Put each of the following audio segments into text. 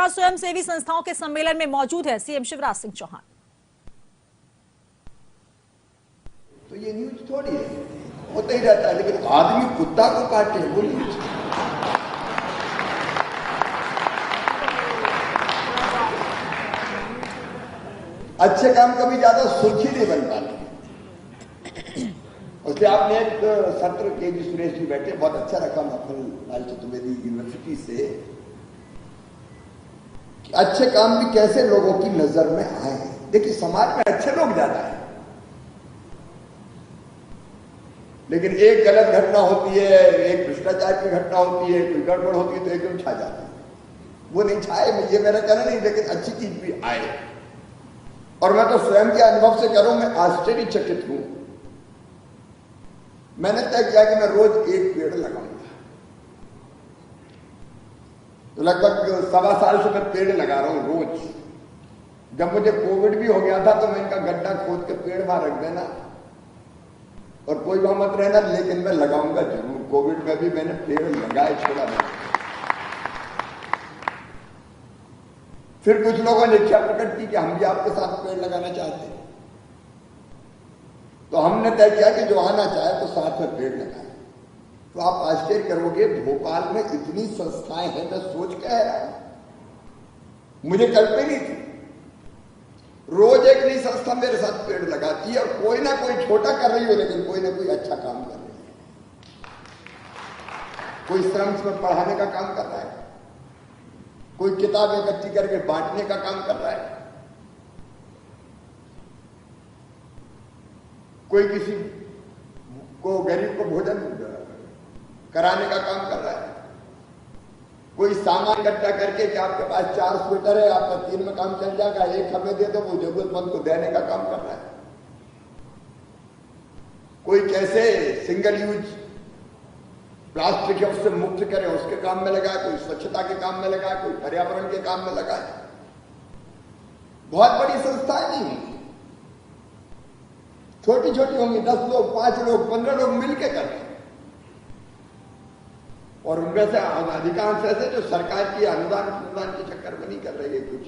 जिला स्वयंसेवी संस्थाओं के सम्मेलन में मौजूद है सीएम शिवराज सिंह चौहान। तो ये न्यूज थोड़ी है, होता ही रहता है, लेकिन आदमी कुत्ता को काटे वो न्यूज। अच्छे काम कभी ज्यादा सुर्खी नहीं बन पाती। उससे आपने एक सत्र के जी सुरेश जी बैठे, बहुत अच्छा रखा मक्खन लाल चतुर्वेदी यूनिवर्सिटी से, कि अच्छे काम भी कैसे लोगों की नजर में आए। देखिए समाज में अच्छे लोग ज्यादा है, लेकिन एक गलत घटना होती है, एक भ्रष्टाचार की घटना होती है, कोई गड़बड़ होती है तो एकदम छा जाती है। वो नहीं छाए, ये मेरा कहना नहीं, लेकिन अच्छी चीज भी आए। और मैं तो स्वयं के अनुभव से करूं, मैं आश्चर्यचकित हूं। मैंने तय किया कि मैं रोज एक पेड़ लगाऊंगा, तो लगभग 1.25 साल से मैं पेड़ लगा रहा हूं रोज। जब मुझे कोविड भी हो गया था तो मैं इनका गड्ढा खोद के पेड़ वहां रख देना और कोई वहां मत रहना, लेकिन मैं लगाऊंगा जरूर। कोविड में भी मैंने पेड़ लगाए, छोड़ा नहीं। फिर कुछ लोगों ने इच्छा प्रकट की कि हम भी आपके साथ पेड़ लगाना चाहते हैं, तो हमने तय किया कि जो आना चाहे तो साथ में पेड़ लगाए। तो आप आश्चर्य करोगे, भोपाल में इतनी संस्थाएं हैं, मैं सोच कह रहा हूं, मुझे कल्पना नहीं थी। रोज एक नई संस्था मेरे साथ पेड़ लगाती है, और कोई ना कोई छोटा कर रही हो, लेकिन कोई ना कोई अच्छा काम कर रही है। कोई श्रम में पढ़ाने का काम कर रहा है, कोई किताब इकट्ठी करके बांटने का काम कर रहा है, कोई किसी को गरीब को भोजन कराने का काम कर रहा है, कोई सामान इकट्ठा करके कि आपके पास 4 स्वेटर है, आपका 3 में काम चल जाएगा, 1 हमें दे दो, वो जरूरतमंद को देने का काम कर रहा है। कोई कैसे सिंगल यूज प्लास्टिक है उससे मुक्त करे, उसके काम में लगा, कोई स्वच्छता के काम में लगा, कोई पर्यावरण के काम में लगा। बहुत बड़ी संस्थाएं नहीं होंगी, छोटी छोटी होंगी, 10 लोग, 5 लोग, 15 लोग मिलकर करते हैं। और उनमें से अधिकांश ऐसे जो सरकार की अनुदान के चक्कर में नहीं कर रहे, कुछ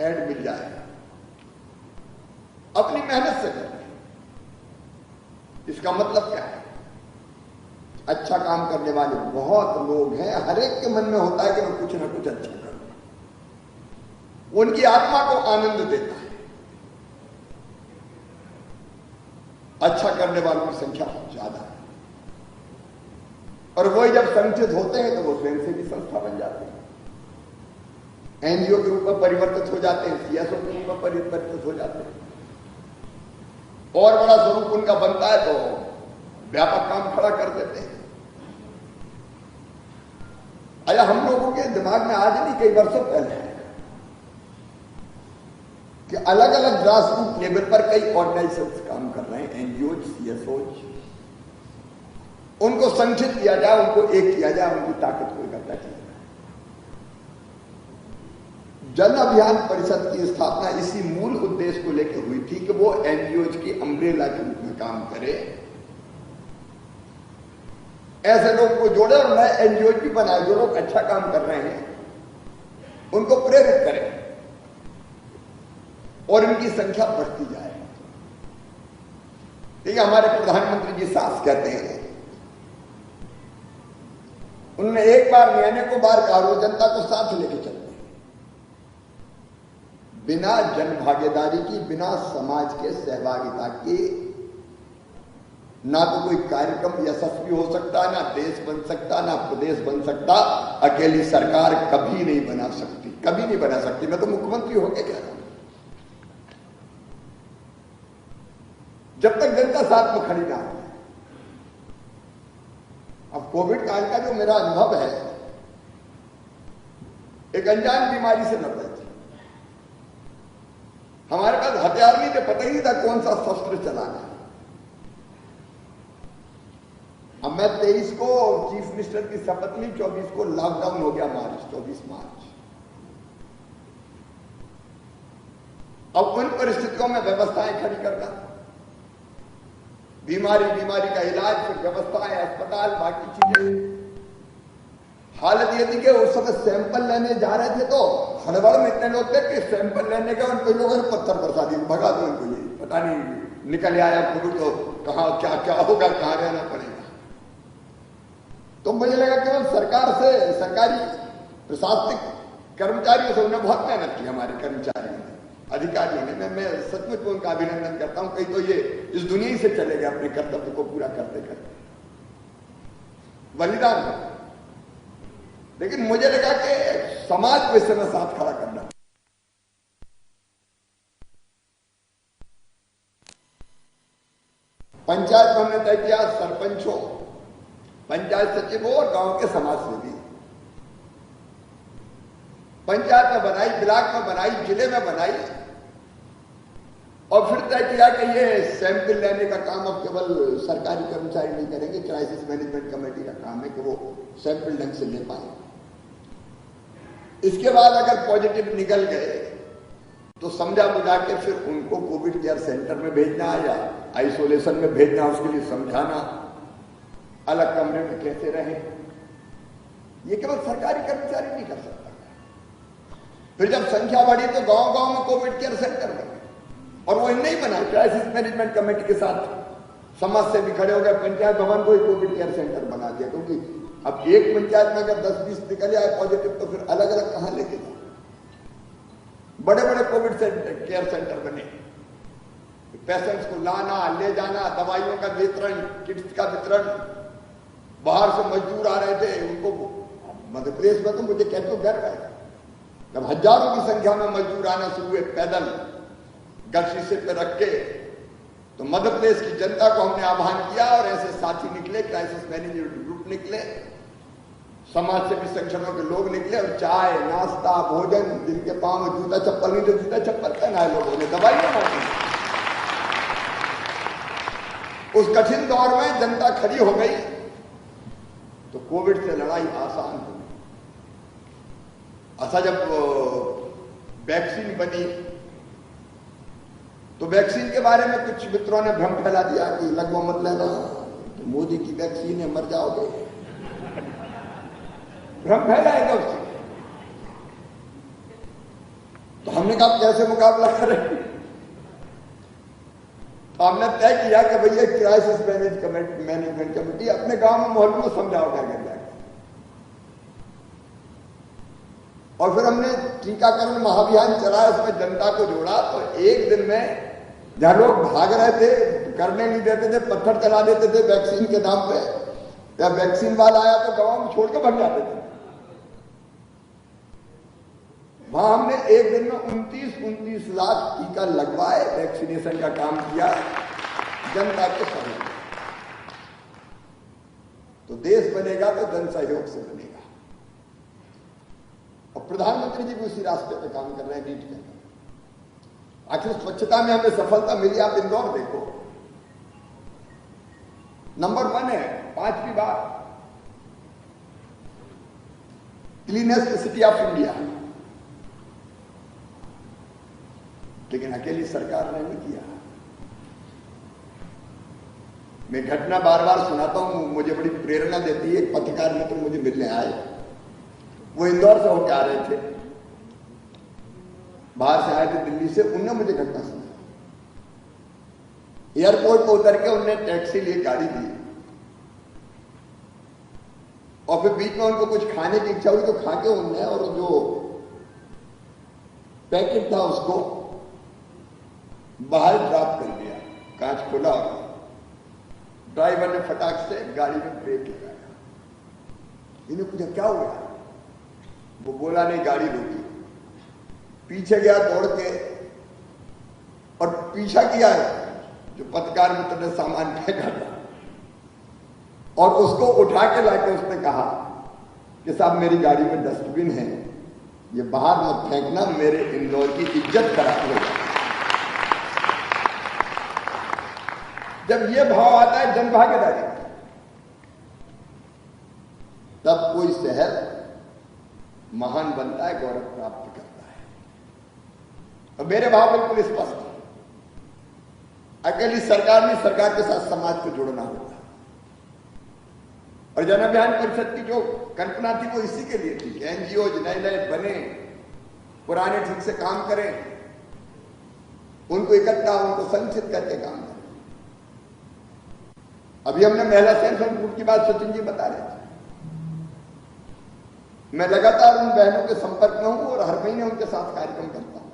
ऐड मिल जाए, अपनी मेहनत से कर रहे हैं। इसका मतलब क्या है? अच्छा काम करने वाले बहुत लोग हैं, हर एक के मन में होता है कि मैं कुछ ना कुछ अच्छा करूं। उनकी आत्मा को आनंद देता है। अच्छा करने वालों की संख्या बहुत ज्यादा है, और वही जब संगठित होते हैं तो वो स्वयंसेवी संस्था बन जाते हैं, एनजीओ के रूप में परिवर्तित हो जाते हैं, सीएसओ के रूप में परिवर्तित हो जाते हैं, और बड़ा स्वरूप उनका बनता है तो व्यापक काम खड़ा कर देते हैं। अया हम लोगों के दिमाग में आज नहीं, कई वर्षों पहले है कि अलग अलग ग्रास रूट लेवल पर कई ऑर्गेनाइजेशंस काम कर रहे हैं, एनजीओ, सीएसओ, उनको संगठित किया जाए, उनको एक किया जाए, उनकी ताकत को इकट्ठा किया जाए। जन अभियान परिषद की स्थापना इसी मूल उद्देश्य को लेकर हुई थी कि वो एनजीओ की अम्ब्रेला के रूप में काम करे, ऐसे लोग को जोड़े और नए एनजीओ भी बनाए जो लोग अच्छा काम कर रहे हैं, उनको प्रेरित करें और इनकी संख्या बढ़ती जाए। देखिए हमारे प्रधानमंत्री जी साफ कहते हैं, उन्होंने एक बार नहीं अनेकों बार कहा, वो जनता को साथ लेके चलते हैं। बिना जन भागीदारी की, बिना समाज के सहभागिता की ना तो कोई कार्यक्रम यशस्वी हो सकता, ना देश बन सकता, ना प्रदेश बन सकता। अकेली सरकार कभी नहीं बना सकती, कभी नहीं बना सकती। मैं तो मुख्यमंत्री होके कह रहा हूं, जब तक जनता साथ में खड़ी ना हो। अब कोविड काल का जो मेरा अनुभव है, एक अनजान बीमारी से लड़ रहे थे, हमारे पास हथियार नहीं थे, पता ही नहीं था कौन सा शस्त्र चलाना है। अब मैं 23 को चीफ मिनिस्टर की शपथ ली, 24 को लॉकडाउन हो गया, 24 मार्च। अब उन परिस्थितियों में व्यवस्थाएं खड़ी करना, बीमारी का इलाज, फिर व्यवस्थाएं, अस्पताल, बाकी चीजें, हालत ये थी कि उस समय सैंपल लेने जा रहे थे तो हड़बड़ में इतने लोग थे कि सैंपल लेने के उन कई लोगों ने पत्थर बरसा दिए, भगा दो इनको, ये पता नहीं निकल आया कोविड तो कहाँ क्या क्या होगा, कहाँ रहना पड़ेगा। तो मुझे लगा केवल सरकार से, सरकारी प्रशासनिक कर्मचारियों से उन्हें बहुत मेहनत की, हमारे कर्मचारियों ने, अधिकारियों ने। मैं सचमुच उनका अभिनंदन करता हूं। कई तो ये इस दुनिया ही से चले गए अपने कर्तव्य को पूरा करते करते, बलिदान कर। लेकिन मुझे लगा कि समाज को इस समय साथ खड़ा करना, पंचायत में हमने तय किया सरपंचों, पंचायत सचिवों और गांव के समाज सेवी, पंचायत में बनाई, ब्लॉक में बनाई, जिले में बनाई, और फिर तय किया कि ये सैंपल लेने का काम अब केवल सरकारी कर्मचारी नहीं करेंगे, क्राइसिस मैनेजमेंट कमेटी का काम है कि वो सैंपल ढंग से ले पाए। इसके बाद अगर पॉजिटिव निकल गए तो समझा बुझा के फिर उनको कोविड केयर सेंटर में भेजना या आइसोलेशन में भेजना, उसके लिए समझाना, अलग कमरे में कैसे रहे, ये केवल सरकारी कर्मचारी नहीं कर सकता। फिर जब संख्या बढ़ी तो गांव गांव में कोविड केयर सेंटर बने, और वो नहीं बना, क्राइसिस मैनेजमेंट कमेटी के साथ समाज से भी खड़े हो गए, पंचायत भवन को ही कोविड केयर सेंटर बना दिया। क्योंकि अब एक पंचायत में अगर 10-20 निकल आए पॉजिटिव तो फिर अलग अलग कहां लेके जाए। बड़े बड़े कोविड केयर सेंटर बने, पेशेंट्स को लाना, ले जाना, दवाइयों का वितरण, किट्स का वितरण, बाहर से मजदूर आ रहे थे उनको, मध्य प्रदेश में तो मुझे कहते हो गर्व है, जब हजारों की संख्या में मजदूर आना शुरू हुए पैदल गलशीशे पे रख के, तो मध्य प्रदेश की जनता को हमने आह्वान किया और ऐसे साथी निकले, क्राइसिस मैनेजमेंट ग्रुप निकले, समाज सेवी संगठनों के लोग निकले, और चाय, नाश्ता, भोजन, जिनके पांव में जूता चप्पल नहीं थे जूता चप्पल पहनाए लोगों ने, दवाइयां बांटी। उस कठिन दौर में जनता खड़ी हो गई तो कोविड से लड़ाई आसान हो गई। अच्छा, जब वैक्सीन बनी तो वैक्सीन के बारे में कुछ मित्रों ने भ्रम फैला दिया कि लगभग मत लेना, तो मोदी की वैक्सीन है, मर जाओगे, भ्रम फैलाएगा उससे। तो हमने कहा कैसे मुकाबला करें, तो हमने तय किया कि भैया क्राइसिस मैनेजमेंट कमेटी अपने गांव में, मोहल्ले में समझाओ कर जाए। और फिर हमने टीकाकरण महाअभियान चलाया, उसमें जनता को जोड़ा। तो एक दिन में जहां लोग भाग रहे थे, करने नहीं देते थे, पत्थर चला देते थे वैक्सीन के नाम पे, या वैक्सीन वाला आया तो गांव में छोड़ के भाग जाते थे, वहां हमने एक दिन में 29 लाख टीका लगवाए, वैक्सीनेशन का काम किया जनता के सहयोग। तो देश बनेगा तो जन सहयोग से बनेगा। और प्रधानमंत्री जी भी उसी रास्ते पे काम कर रहे हैं, नीट के। आखिर स्वच्छता में हमें सफलता मिली, आप इंदौर देखो, नंबर 1 है 5वीं बार क्लीनेस्ट सिटी ऑफ इंडिया। लेकिन अकेली सरकार ने नहीं किया। मैं घटना बार बार सुनाता हूं, मुझे बड़ी प्रेरणा देती है। एक पत्रकार मित्र मुझे मिलने आए, वो इंदौर से होकर आ रहे थे, बाहर से आए थे दिल्ली से। उनने मुझे घटना सुनाई। एयरपोर्ट पर उतर के उन्होंने टैक्सी लिए, गाड़ी दी, और फिर बीच में उनको कुछ खाने की इच्छा हुई तो खा के उनने, और जो पैकेट था उसको बाहर ड्रॉप कर दिया, कांच खोला। ड्राइवर ने फटाक से गाड़ी में ब्रेक लगाया। इन्हें पूछा क्या हुआ, वो बोला नहीं, गाड़ी रुकी। पीछे गया दौड़ के और पीछा किया है जो पत्रकार मित्र ने सामान फेंका था, और उसको उठा के लाके उसने कहा कि साहब मेरी गाड़ी में डस्टबिन है, ये बाहर मत फेंकना, मेरे इंदौर की इज्जत खराब होगी। जब ये भाव आता है जन भागीदारी, तब कोई शहर महान बनता है, गौरव प्राप्त करता है। और मेरे भाव बिल्कुल स्पष्ट है। अकेली सरकार नहीं, सरकार के साथ समाज को जोड़ना होगा। और जन अभियान परिषद की जो कल्पना थी वो इसी के लिए थी कि एनजीओ नए नए बने, पुराने ठीक से काम करें, उनको इकट्ठा, उनको संचित करके काम करें। अभी हमने महिला सेल्फ हेल्प ग्रुप की बात सचिन जी बता रहे थे। मैं लगातार उन बहनों के संपर्क में हूं और हर महीने उनके साथ कार्यक्रम करता हूं।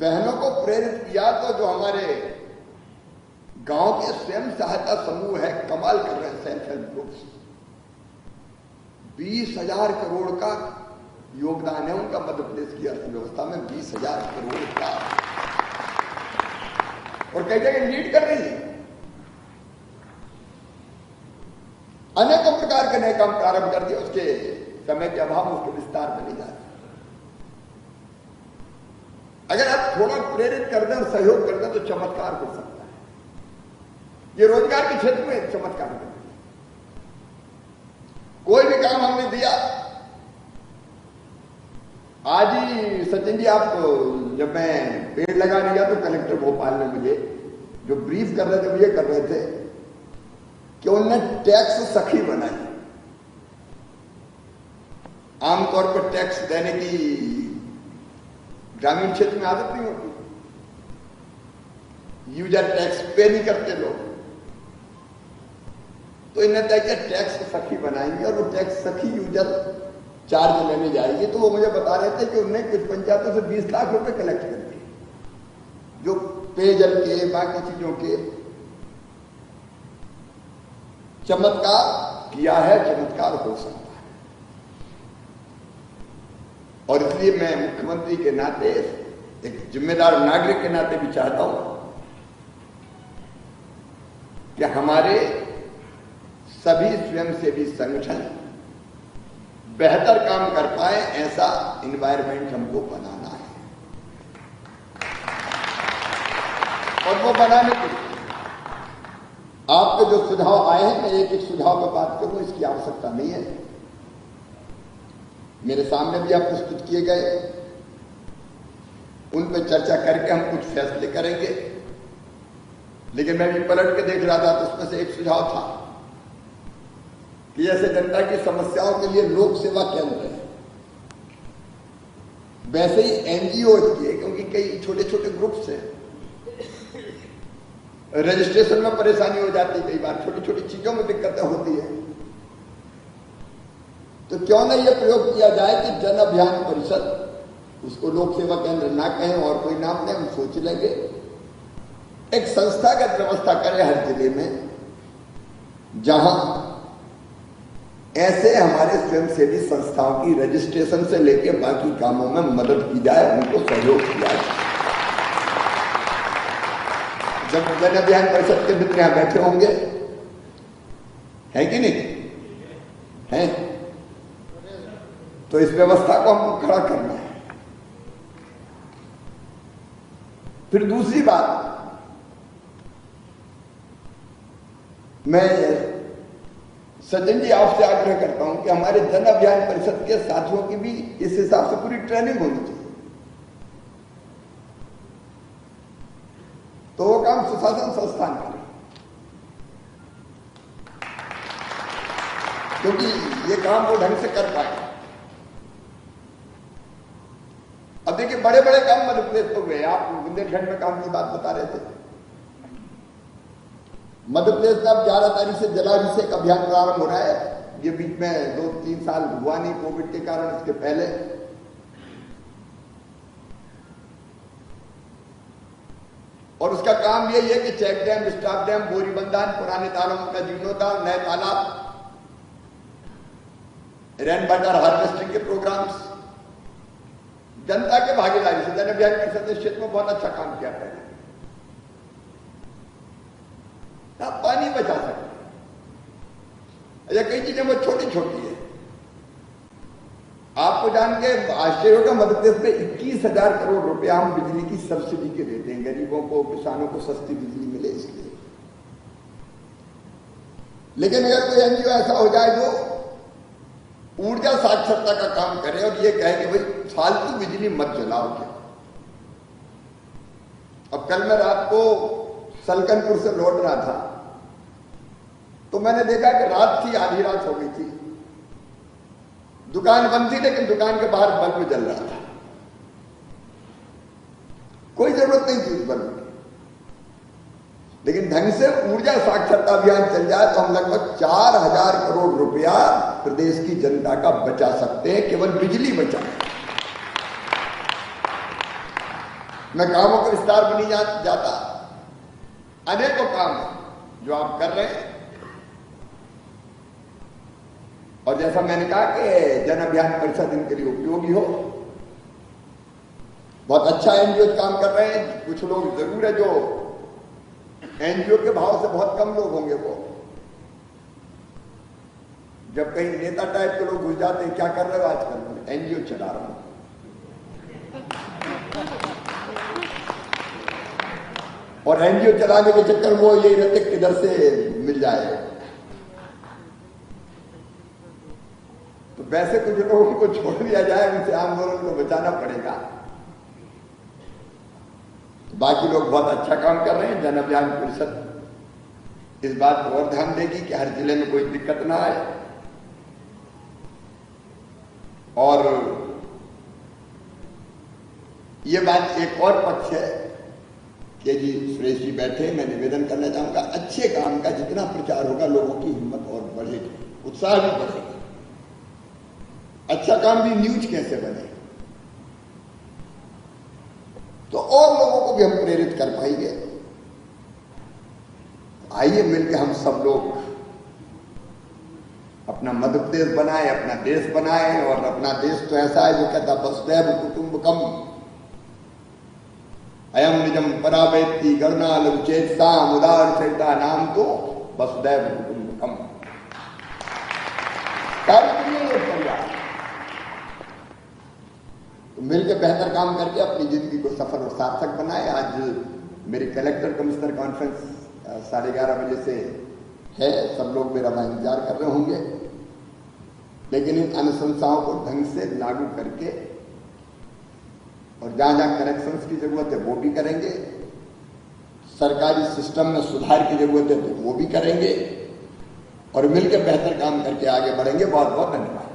बहनों को प्रेरित किया तो जो हमारे गांव के स्वयं सहायता समूह है, कमाल कर रहे हैं सेल्फ हेल्प ग्रुप्स। 20,000 करोड़ का योगदान है उनका मध्य प्रदेश की अर्थव्यवस्था में, 20,000 करोड़ का, और कई जगह लीड कर रही है। अनेकों प्रकार के नए काम प्रारंभ कर दिए, उसके समय के अभाव में उसके विस्तार में नहीं जाते। अगर आप थोड़ा प्रेरित कर दें और सहयोग कर दें तो चमत्कार हो सकता है। ये रोजगार के क्षेत्र में चमत्कार कर दिया। कोई भी काम हमने दिया, आज ही सचिन जी आप जब मैं पेड़ लगाने गया तो कलेक्टर भोपाल ने मुझे जो ब्रीफ कर रहे थे वो ये कर रहे थे कि उन्होंने टैक्स सखी बनाई। आमतौर पर टैक्स देने की ग्रामीण क्षेत्र में आदत नहीं होती, यूजर टैक्स पे नहीं करते लोग, तो इन्हें तय किया टैक्स सखी बनाएंगे और वो टैक्स सखी यूजर चार्ज लेने जाएगी। तो वो मुझे बता रहे थे कि उन्हें कुछ पंचायतों से 20 लाख रुपए कलेक्ट करके, जो पेयजल के बाकी चीजों के। चमत्कार किया है, चमत्कार हो सकता है। और इसलिए मैं मुख्यमंत्री के नाते, एक जिम्मेदार नागरिक के नाते भी चाहता हूं कि हमारे सभी स्वयंसेवी संगठन बेहतर काम कर पाए, ऐसा एनवायरमेंट हमको बनाना है। और वो बनाने के लिए आपके जो सुझाव आए हैं, मैं एक एक सुझाव पर बात करूं, इसकी आवश्यकता नहीं है। मेरे सामने भी आप प्रस्तुत किए गए, उन पर चर्चा करके हम कुछ फैसले करेंगे। लेकिन मैं भी पलट के देख रहा था तो उसमें से एक सुझाव था कि जैसे जनता की समस्याओं के लिए लोक सेवा केंद्र है, वैसे ही एनजीओ के, क्योंकि कई छोटे छोटे ग्रुप्स हैं, रजिस्ट्रेशन में परेशानी हो जाती है, कई बार छोटी छोटी चीजों में दिक्कतें होती है। तो क्यों ना यह प्रयोग किया जाए कि जन अभियान परिषद, उसको लोक सेवा केंद्र ना कहें और कोई नाम दें, हम सोच लेंगे, एक संस्थागत व्यवस्था करें हर जिले में, जहां ऐसे हमारे स्वयंसेवी संस्थाओं की रजिस्ट्रेशन से लेकर बाकी कामों में मदद की जाए, उनको सहयोग किया जाए। जब जन अभियान परिषद के मित्र यहां बैठे होंगे, है कि नहीं है, तो इस व्यवस्था को हमको खड़ा करना है। फिर दूसरी बात, मैं सचिन जी आपसे आग्रह करता हूं कि हमारे जन अभियान परिषद के साथियों की भी इस हिसाब से पूरी ट्रेनिंग होनी चाहिए। तो वो काम सुशासन संस्थान करे, क्योंकि ये काम वो ढंग से कर पाए। अब देखिए बड़े बड़े काम मध्य प्रदेश तो हुए, आप बुंदेलखंड में काम की बात बता रहे थे। मध्य प्रदेश में अब 11 तारीख से जलाभिषेक अभियान प्रारंभ हो रहा है। ये बीच में 2-3 साल हुआ नहीं कोविड के कारण, इसके पहले। और उसका काम यही है कि चेक डैम, स्टॉप डैम, बोरी बंधान, पुराने तालाबों का जीर्णोद्धार, नए तालाब, रेन वाटर हार्वेस्टिंग के प्रोग्राम्स, जनता के भागीदारी से। जन अभियान परिषद ने क्षेत्र में बहुत अच्छा काम किया पहले, आप पानी बचा सकते हैं। या कई चीजें वो छोटी छोटी है। आपको जान के आश्चर्य होगा, मध्य प्रदेश में 21,000 करोड़ रुपया हम बिजली की सब्सिडी के देते हैं, गरीबों को, किसानों को सस्ती बिजली मिले इसलिए। लेकिन अगर कोई एनजीओ ऐसा हो जाए जो ऊर्जा साक्षरता का काम करे और ये कहे कि भाई फालतू बिजली मत जलाओ, क्या। अब कल मैं रात को सलकनपुर से लौट रहा था, तो मैंने देखा कि रात थी, आधी रात हो गई थी, दुकान बंद थी, लेकिन दुकान के बाहर बल्ब जल रहा था। कोई जरूरत नहीं थी उस बल्ब की, लेकिन ढंग से ऊर्जा साक्षरता अभियान चल जाए तो हम लगभग 4000 करोड़ रुपया प्रदेश की जनता का बचा सकते हैं, केवल बिजली बचा। मैं कामों का विस्तार भी नहीं जाता, अनेकों काम है जो आप कर रहे हैं। और जैसा मैंने कहा कि जन अभियान परिषद इनके लिए उपयोगी हो, बहुत अच्छा एनजीओ काम कर रहे हैं। कुछ लोग जरूर है जो एनजीओ के भाव से बहुत कम लोग होंगे, वो जब कहीं नेता टाइप के लोग घुस जाते हैं, क्या कर रहे हो आजकल? एनजीओ चला रहा हूं। और एनजीओ चलाने के चक्कर वो यही रहते किधर से मिल जाए। तो वैसे कुछ लोगों को छोड़ दिया जाए, उनसे आंदोलन को बचाना पड़ेगा। बाकी लोग बहुत अच्छा काम कर रहे हैं। जन अभियान परिषद इस बात पर और ध्यान देगी कि हर जिले में कोई दिक्कत ना आए। और ये बात एक और पक्ष है कि जी सुरेश जी बैठे, मैं निवेदन करना चाहूंगा, अच्छे काम का जितना प्रचार होगा लोगों की हिम्मत और बढ़ेगी, उत्साह भी बढ़ेगा। अच्छा काम भी न्यूज कैसे बने तो और लोगों को भी हम प्रेरित कर पाएंगे। आइए मिलकर हम सब लोग अपना मध्य प्रदेश बनाए, अपना देश बनाए। और अपना देश तो ऐसा है जो कहता वसुधैव कुटुंबकम अयम निजम परावेत्ति गणना लघुचेतसा उदार चरिता नाम तो वसुधैव कुटुंबकम। परिवार तो मिलकर बेहतर काम करके अपनी जिंदगी को सफल और सार्थक बनाए। आज मेरी कलेक्टर कमिश्नर कॉन्फ्रेंस 11:30 बजे से है, सब लोग मेरा वहां इंतजार कर रहे होंगे। लेकिन इन अनुशंसाओं को ढंग से लागू करके और जहां जहां करेक्शंस की जरूरत है वो भी करेंगे, सरकारी सिस्टम में सुधार की जरूरत है तो वो भी करेंगे, और मिलकर बेहतर काम करके आगे बढ़ेंगे। बहुत बहुत धन्यवाद।